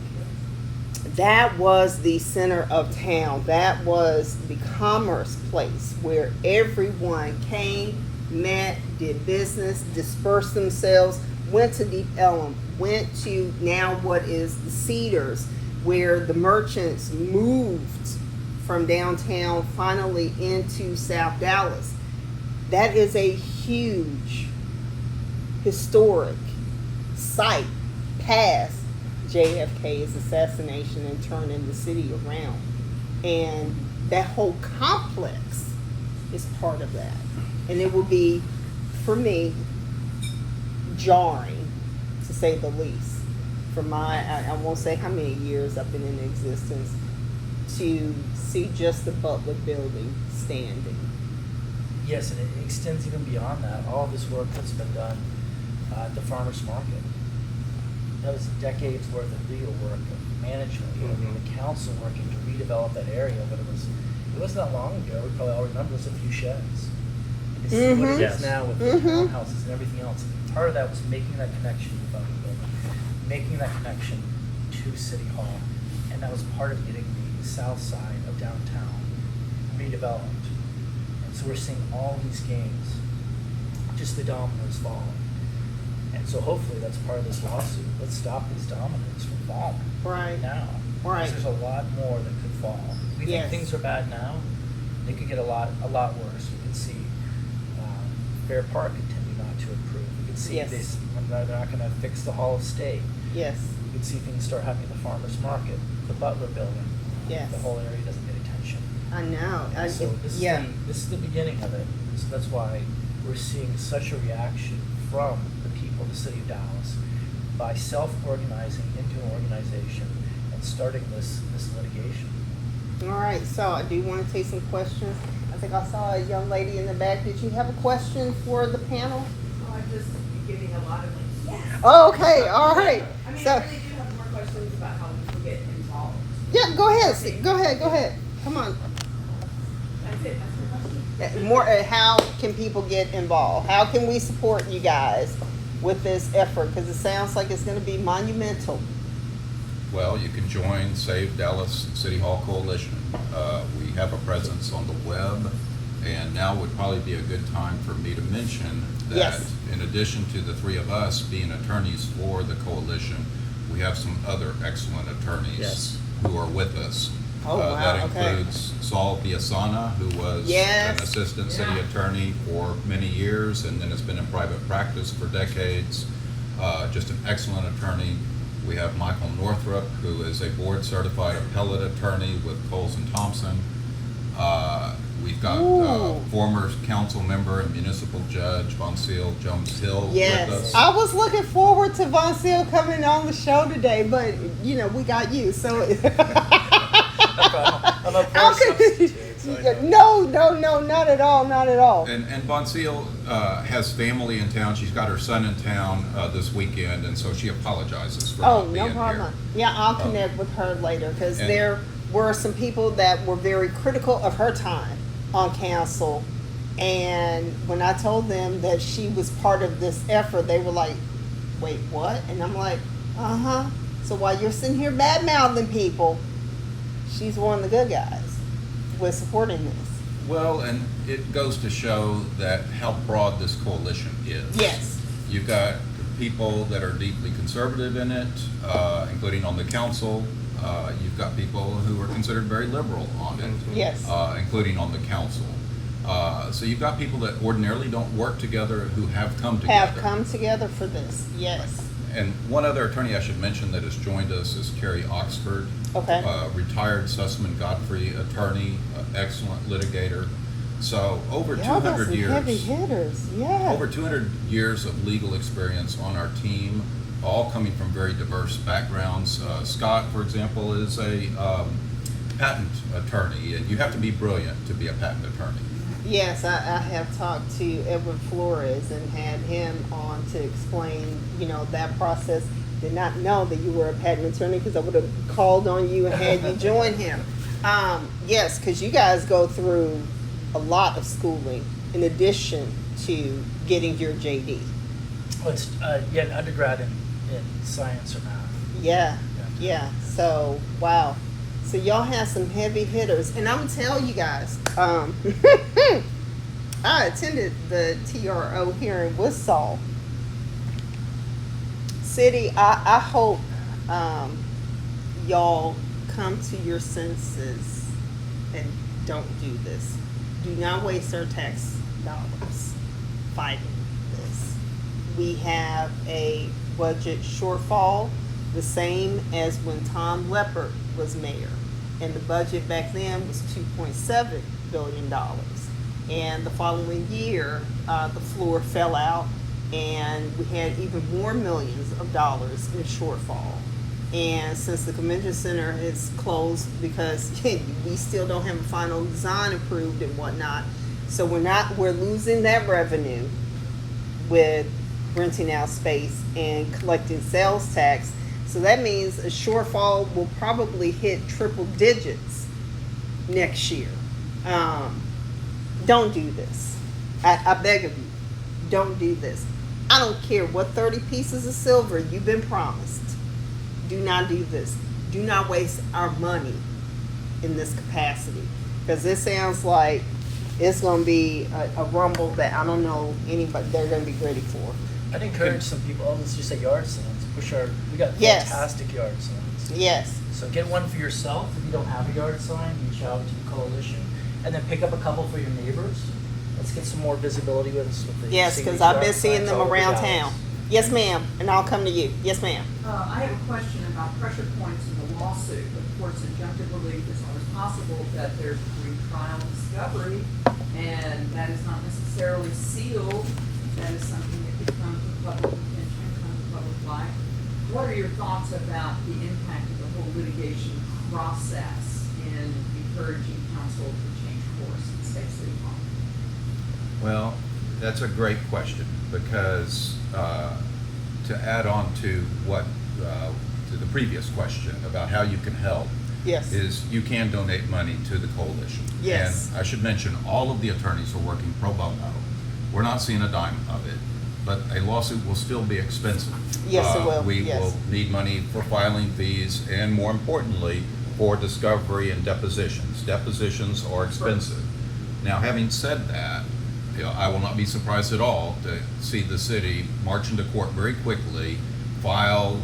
That was the center of town. That was the commerce place where everyone came, met, did business, dispersed themselves, went to Deep Ellum, went to now what is the Cedars, where the merchants moved from downtown finally into South Dallas. That is a huge historic site past JFK's assassination and turning the city around. And that whole complex is part of that. And it will be, for me, jarring, to say the least. For I won't say how many years I've been in existence, to see just the Butler building standing. Yes, and it extends even beyond that. All of this work that's been done at the farmers market. That was decades worth of legal work, of management, the council working to redevelop that area. But it wasn't that long ago. We probably all remember there's a few sheds. And to see what it Yes. is now with the townhouses and everything else. And part of that was making that connection to the Butler building, making that connection to City Hall, and that was part of getting the south side of downtown redeveloped. And so we're seeing all these gains, just the dominoes falling. And so hopefully that's part of this lawsuit. Let's stop these dominoes from falling Right. now. Right. Because there's a lot more that could fall. We Yes. think things are bad now. They could get a lot worse. We can see Fair Park continue not to improve. We can see Yes. this. They're not going to fix the Hall of State. Yes. We can see things start happening at the farmers market, the Butler building. Yes. The whole area doesn't get attention. I know. So this is the beginning of it. So that's why we're seeing such a reaction from the people of the city of Dallas by self-organizing into an organization and starting this litigation. All right, so I do want to take some questions. I think I saw a young lady in the back. Did you have a question for the panel? I'm just getting a lot of like, yes. Okay, all right. I mean, So, I really do have more questions about how people get involved. yeah, go ahead. Go ahead. Come on. That's it, that's my question. More. How can people get involved? How can we support you guys with this effort? Because it sounds like it's going to be monumental. Well, you can join Save Dallas City Hall Coalition. We have a presence on the web, and now would probably be a good time for me to mention that Yes. in addition to the three of us being attorneys for the coalition, we have some other excellent attorneys Yes. who are with us. Oh, wow, That okay. includes Saul Biasana, who was Yes. an assistant city Yeah. attorney for many years and then has been in private practice for decades. Just an excellent attorney. We have Michael Northrup, who is a board-certified appellate attorney with Coles and Thompson. We've got Ooh. former council member and municipal judge Von Seal Jones Hill with Yes, us. I was looking forward to Von Seal coming on the show today, but we got you, so. I'm a How pro could substitute, so I know. no, not at all, not at all. And Von Seal has family in town. She's got her son in town this weekend, and so she apologizes for Oh, not being no problem. here. Yeah, I'll connect with her later because and- there were some people that were very critical of her time on council. And when I told them that she was part of this effort, they were like, wait, what? And I'm like, uh-huh. So while you're sitting here bad-mouthing people, she's one of the good guys with supporting this. Well, and it goes to show that how broad this coalition is. Yes. You've got people that are deeply conservative in it, including on the council. You've got people who are considered very liberal on it, Yes. including on the council. So you've got people that ordinarily don't work together who have come together. Have come together for this. Yes. And one other attorney I should mention that has joined us is Carrie Oxford. Okay. Retired Sussman Godfrey attorney, excellent litigator. So over Y'all got 200 some years. heavy hitters. Yeah. Over 200 years of legal experience on our team, all coming from very diverse backgrounds. Scott, for example, is a patent attorney, and you have to be brilliant to be a patent attorney. Yes, I have talked to Edward Flores and had him on to explain, that process. Did not know that you were a patent attorney because I would have called on you and had you join him. Yes, because you guys go through a lot of schooling in addition to getting your JD. Well, it's an undergrad in science or math. Yeah. So, wow. So y'all have some heavy hitters. And I'm going to tell you guys, I attended the TRO here in Wichita City. I hope y'all come to your senses and don't do this. Do not waste our tax dollars fighting this. We have a budget shortfall, the same as when Tom Leppert was mayor. And the budget back then was $2.7 billion. And the following year, the floor fell out and we had even more millions of dollars in shortfall. And since the convention center is closed because we still don't have a final design approved and whatnot, so we're losing that revenue with renting out space and collecting sales tax. So that means a shortfall will probably hit triple digits next year. Don't do this. I beg of you, don't do this. I don't care what 30 pieces of silver you've been promised. Do not do this. Do not waste our money in this capacity. Because this sounds like it's going to be a rumble that I don't know anybody they're going to be ready for. I'd encourage some people, let's just say yard signs. We got Yes. fantastic yard signs. Yes. So get one for yourself. If you don't have a yard sign, reach out to the coalition. And then pick up a couple for your neighbors. Let's get some more visibility with us. With the Yes, seeing because these I've yard been seeing signs them all over around Dallas. town. Yes, ma'am. And I'll come to you. Yes, ma'am. I have a question about pressure points in the lawsuit. Of course, injunctive relief is always possible, that there's pre-trial discovery, and that is not necessarily sealed. That is something that could come to public attention, come to public light. What are your thoughts about the impact of the whole litigation process in encouraging council to change course and stay city hall? Well, That's a great question, because to add on to what to the previous question about how you can help, Yes. is you can donate money to the coalition. Yes. And I should mention, all of the attorneys are working pro bono. We're not seeing a dime of it, but a lawsuit will still be expensive. Yes, it will. We Yes. will need money for filing fees, and more importantly, for discovery and depositions. Depositions are expensive. Now, having said that, you know, I will not be surprised at all to see the city march into court very quickly, file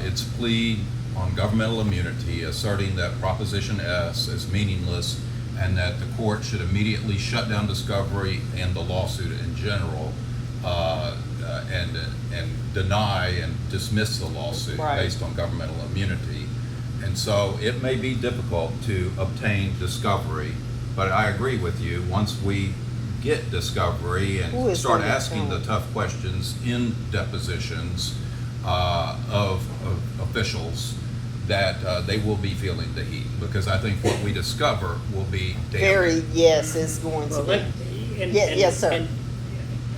its plea on governmental immunity, asserting that Proposition S is meaningless and that the court should immediately shut down discovery and the lawsuit in general, and deny and dismiss the lawsuit Right. based on governmental immunity. And so it may be difficult to obtain discovery, but I agree with you, once we get discovery Who and is start gonna asking the tell? tough questions in depositions of officials, that they will be feeling the heat, because I think what we discover will be damning. Very, yes, it's going to Well, be. Yes, sir. And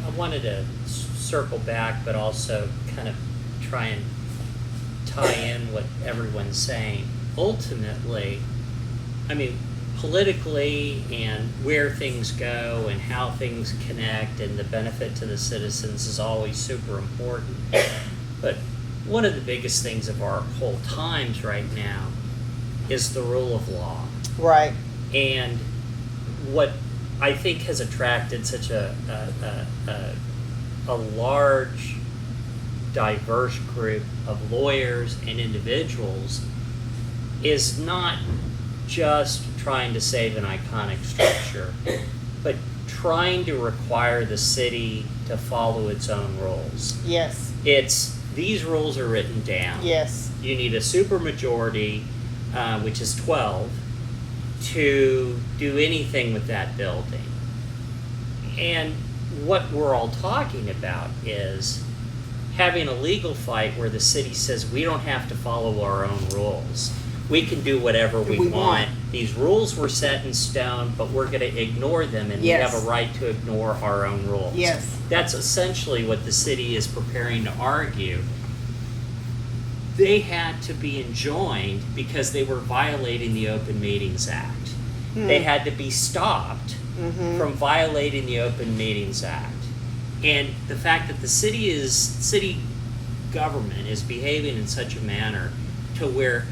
I wanted to circle back, but also kind of try and tie in what everyone's saying. Ultimately, I mean, politically and where things go and how things connect and the benefit to the citizens is always super important. But one of the biggest things of our whole times right now is the rule of law. Right. And what I think has attracted such a large, diverse group of lawyers and individuals is not just trying to save an iconic structure, but trying to require the city to follow its own rules. Yes. These rules are written down. Yes. You need a supermajority, which is 12, to do anything with that building. And what we're all talking about is having a legal fight where the city says we don't have to follow our own rules. We can do whatever we want. These rules were set in stone, but we're going to ignore them, and Yes. we have a right to ignore our own rules. Yes. That's essentially what the city is preparing to argue. They had to be enjoined because they were violating the Open Meetings Act. They had to be stopped from violating the Open Meetings Act. And the fact that the city government is behaving in such a manner to where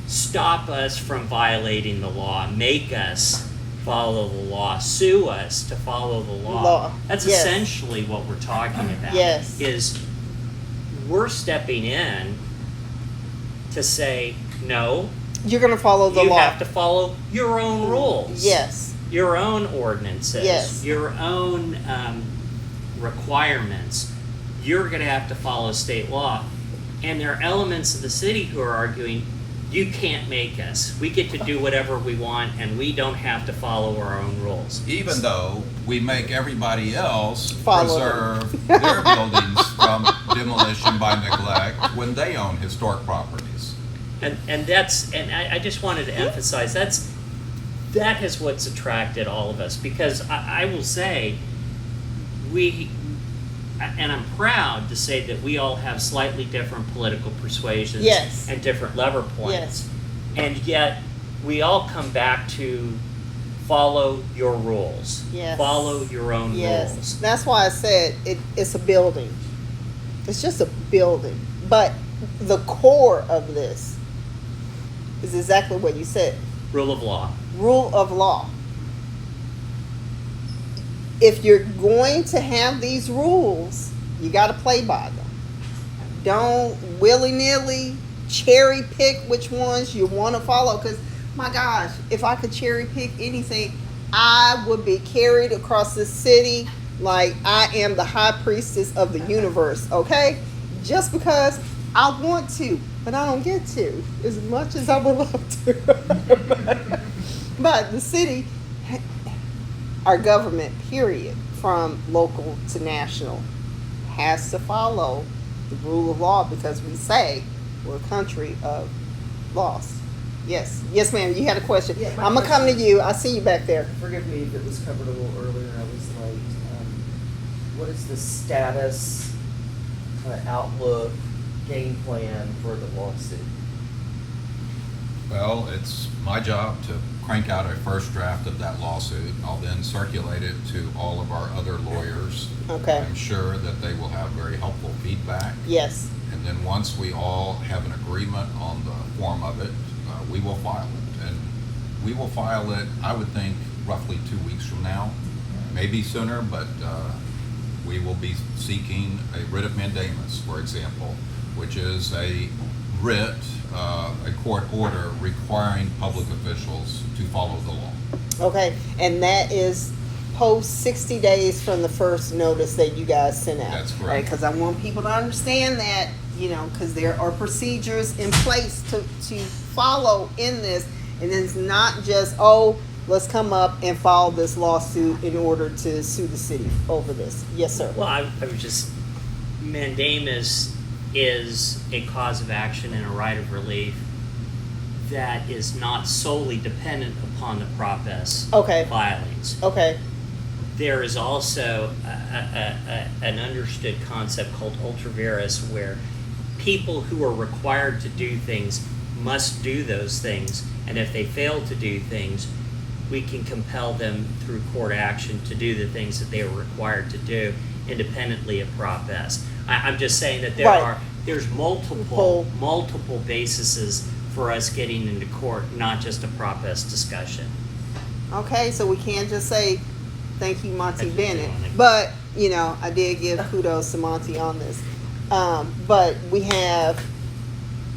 stop us from violating the law, make us follow the law, sue us to follow the law. That's Yes. essentially what we're talking about. Yes. Is we're stepping in to say, no, You're going to follow the you law. have to follow your own rules. Yes. Your own ordinances. Yes. Your own requirements. You're going to have to follow state law. And there are elements of the city who are arguing, you can't make us. We get to do whatever we want, and we don't have to follow our own rules. Even though we make everybody else Follow them. preserve their buildings from demolition by neglect when they own historic properties. And I just wanted to emphasize that is what's attracted all of us, because I will say and I'm proud to say that we all have slightly different political persuasions Yes. and different lever points. Yes. And yet we all come back to follow your rules. Yes. Follow your own Yes. rules. That's why I said it's a building. It's just a building. But the core of this is exactly what you said. Rule of law. Rule of law. If you're going to have these rules, you got to play by them. Don't willy-nilly cherry pick which ones you want to follow. Because, my gosh, if I could cherry pick anything, I would be carried across the city like I am the high priestess of the universe, okay? Just because I want to, but I don't get to as much as I would love to. But the city, our government, period, from local to national, has to follow the rule of law, because we say we're a country of laws. Yes. Yes, ma'am. You had a question. Yeah, my I'm going to come to question- you. I see you back there. Forgive me if it was covered a little earlier, I was late. what is the status, outlook, game plan for the lawsuit? Well, it's my job to crank out a first draft of that lawsuit. I'll then circulate it to all of our other lawyers. Okay. I'm sure that they will have very helpful feedback. Yes. And then once we all have an agreement on the form of it, we will file it. And we will file it, I would think, roughly 2 weeks from now, maybe sooner, but we will be seeking a writ of mandamus, for example, which is a writ, a court order requiring public officials to follow the law. Okay, and that is post 60 days from the first notice that you guys sent out. That's correct. Because I want people to understand that, because there are procedures in place to follow in this, and it's not just, let's come up and file this lawsuit in order to sue the city over this. Yes, sir. Well, I was just, mandamus is a cause of action and a right of relief that is not solely dependent upon the Prop-S Okay. filings. Okay. There is also an understood concept called ultra vires, where people who are required to do things must do those things, and if they fail to do things, we can compel them through court action to do the things that they are required to do independently of Prop-S. I'm just saying that Right. there's multiple bases for us getting into court, not just a Prop-S discussion. Okay, so we can't just say, thank you, Monty Thank you, Bennett. Monty. But, I did give kudos to Monty on this. But we have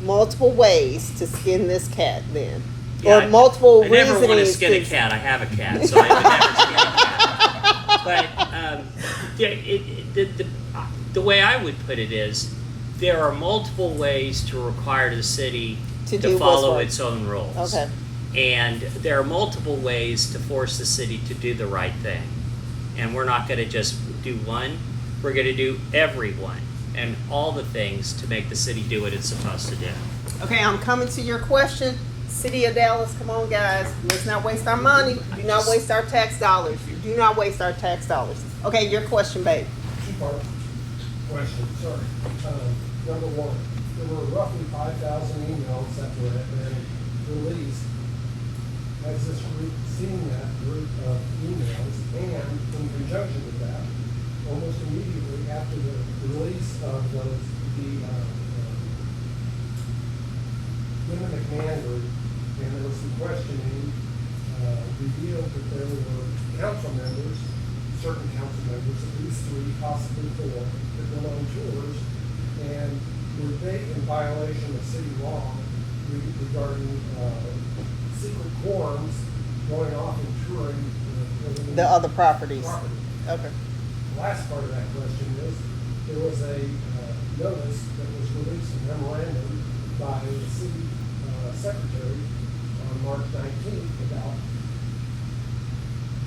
multiple ways to skin this cat then. Yeah, or multiple I never want to reasonings skin a cat. I have a cat, so I would never skin a cat. But the way I would put it is, there are multiple ways to require the city To to do what's follow right. its own rules. Okay. And there are multiple ways to force the city to do the right thing. And we're not going to just do one. We're going to do every one and all the things to make the city do what it's supposed to do. Okay, I'm coming to your question. City of Dallas, come on, guys. Let's not waste our money. Do not waste our tax dollars. Do not waste our tax dollars. Okay, your question, babe. Two-part question, sorry. Number one, there were roughly 5,000 emails that were released. Has this group seen that group of emails? And in conjunction with that, almost immediately after the release of the Linda McMahon group, and there was some questioning, revealed that there were council members, certain council members, at least 3, possibly 4, that went on tours, and were they in violation of city law regarding secret quorums going off and touring The other properties. property. Okay. The last part of that question is, there was a notice that was released, a memorandum by the city secretary on March 19th about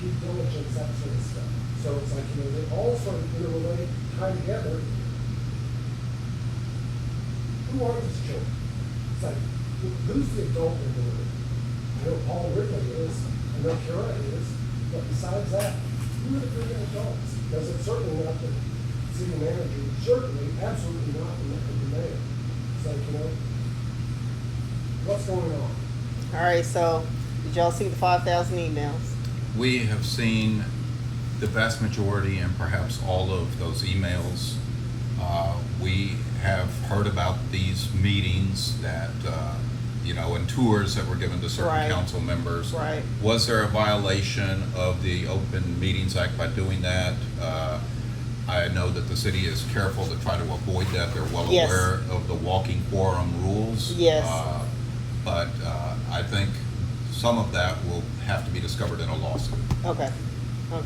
due diligence, that sort of stuff. So it's like, they all sort of interrelate, tie together. Who are these children? It's like, who's the adult in the room? I know Paul Ridley is, I know Kara is, but besides that, who are the freaking adults? Because it's certainly not the city manager, certainly, absolutely not the mayor. It's like, what's going on? All right, so did y'all see the 5,000 emails? We have seen the vast majority and perhaps all of those emails. We have heard about these meetings that, and tours that were given to certain Right. council members. Right. Was there a violation of the Open Meetings Act by doing that? I know that the city is careful to try to avoid that. They're well Yes. aware of the walking quorum rules. Yes. But I think some of that will have to be discovered in a lawsuit. Okay. All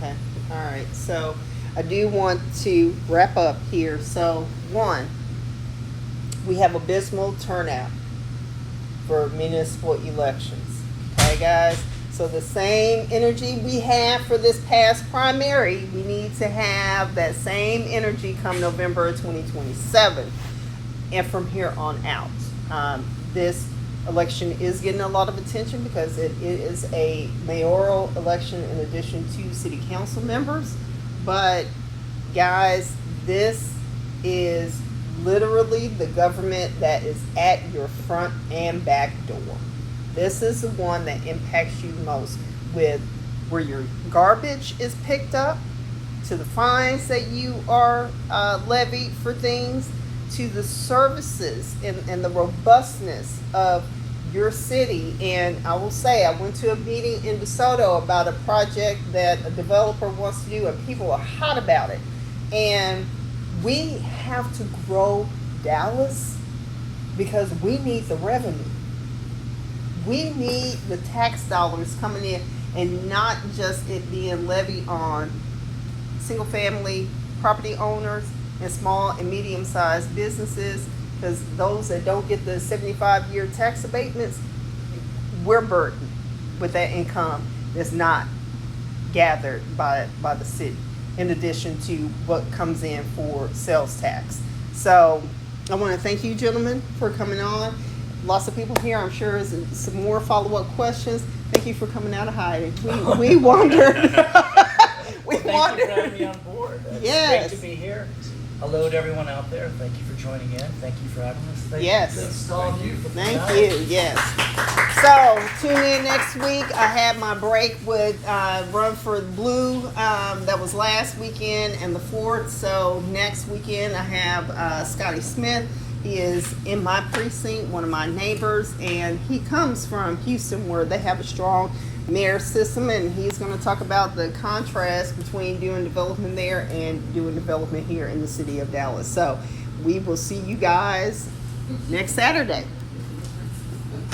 right. So I do want to wrap up here. So, one, we have abysmal turnout for municipal elections. Okay, guys? So the same energy we have for this past primary, we need to have that same energy come November 2027 and from here on out. This election is getting a lot of attention because it is a mayoral election in addition to city council members, but Guys, this is literally the government that is at your front and back door. This is the one that impacts you most, with where your garbage is picked up, to the fines that you are levied for things, to the services and the robustness of your city. And I will say, I went to a meeting in DeSoto about a project that a developer wants to do, and people are hot about it. And we have to grow Dallas because we need the revenue. We need the tax dollars coming in, and not just it being levied on single family property owners and small and medium sized businesses, because those that don't get the 75-year tax abatements, we're burdened with that income that's not gathered by the city, in addition to what comes in for sales tax. So I want to thank you gentlemen for coming on. Lots of people here, I'm sure, is some more follow-up questions. Thank you for coming out of hiding. We wondered. We Thank you wondered. for having me on board. It's Yes. great to be here. Hello to everyone out there. Thank you for joining in. Thank you for having us. Thank Yes. you for installing you. Thank you. Yes. So tune in next week. I had my break with Run for Blue. That was last weekend and the 4th. So next weekend I have Scotty Smith. He is in my precinct, one of my neighbors, and he comes from Houston, where they have a strong mayor system, and he's going to talk about the contrast between doing development there and doing development here in the city of Dallas. So we will see you guys next Saturday.